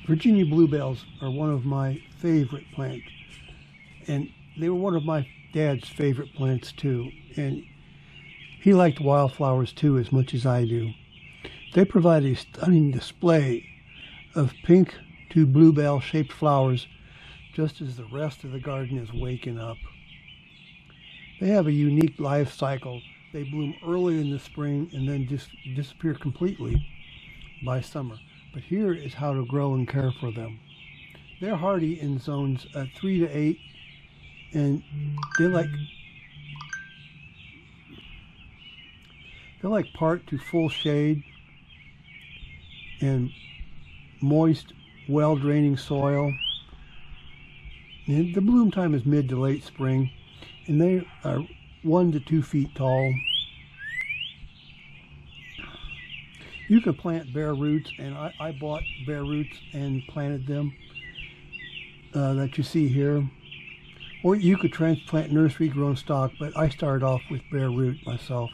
Virginia bluebells are one of my favorite plants, and they were one of my dad's favorite plants too, and he liked wildflowers too as much as I do. They provide a stunning display of pink to bluebell shaped flowers just as the rest of the garden is waking up. They have a unique life cycle. They bloom early in the spring and then disappear completely by summer. But here is how to grow and care for them. They're hardy in zones 3 to 8, and they like part to full shade and moist, well-draining soil. And the bloom time is mid to late spring, and they are 1 to 2 feet tall. You can plant bare roots, and I bought bare roots and planted them that you see here. Or you could transplant nursery grown stock, but I started off with bare root myself.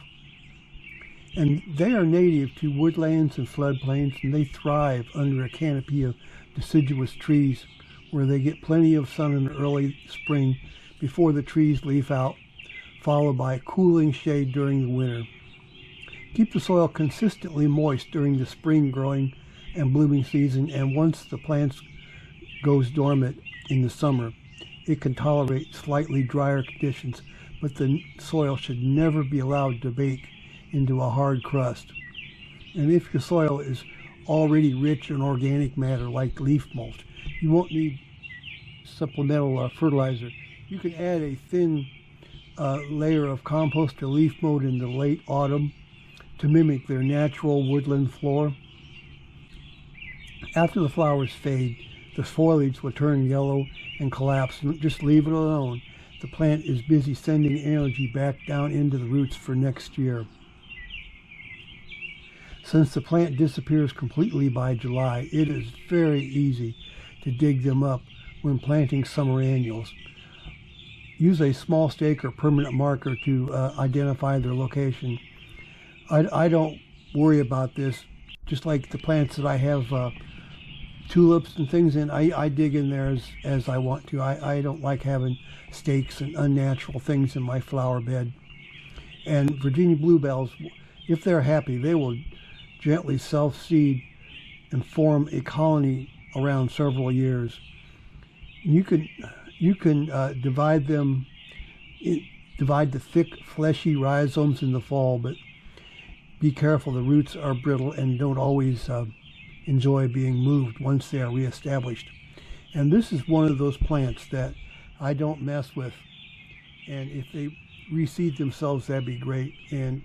And they are native to woodlands and floodplains, and they thrive under a canopy of deciduous trees where they get plenty of sun in the early spring before the trees leaf out, followed by cooling shade during the winter. Keep the soil consistently moist during the spring growing and blooming season, and once the plant goes dormant in the summer, it can tolerate slightly drier conditions, but the soil should never be allowed to bake into a hard crust. And if your soil is already rich in organic matter like leaf mulch, you won't need supplemental fertilizer. You can add a thin layer of compost or leaf mold in the late autumn to mimic their natural woodland floor. After the flowers fade, the foliage will turn yellow and collapse. Just leave it alone. The plant is busy sending energy back down into the roots for next year. Since the plant disappears completely by July, it is very easy to dig them up when planting summer annuals. Use a small stake or permanent marker to identify their location. I don't worry about this. Just like the plants that I have tulips and things in, I dig in there as I want to. I don't like having stakes and unnatural things in my flower bed. And Virginia bluebells, if they're happy, they will gently self-seed and form a colony around several years. You can divide them, divide the thick, fleshy rhizomes in the fall, but be careful. The roots are brittle and don't always enjoy being moved once they are reestablished. And this is one of those plants that I don't mess with. And if they reseed themselves, that'd be great. And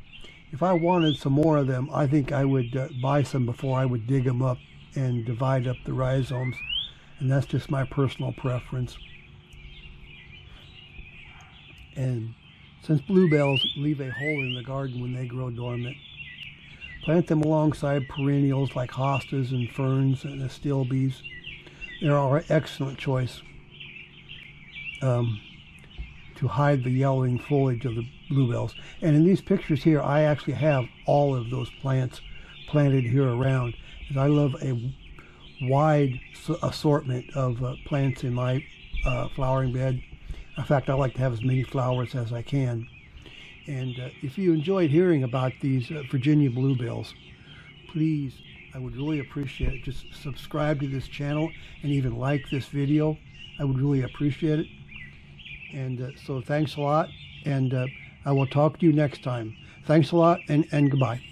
if I wanted some more of them, I think I would buy some before I would dig them up and divide up the rhizomes. And that's just my personal preference. And since bluebells leave a hole in the garden when they grow dormant, plant them alongside perennials like hostas and ferns and astilbes. They are an excellent choice to hide the yellowing foliage of the bluebells. And in these pictures here, I actually have all of those plants planted here around. And I love a wide assortment of plants in my flowering bed. In fact, I like to have as many flowers as I can. And if you enjoyed hearing about these Virginia bluebells, please, I would really appreciate it. Just subscribe to this channel and even like this video. I would really appreciate it. And so thanks a lot, and I will talk to you next time. Thanks a lot, and goodbye.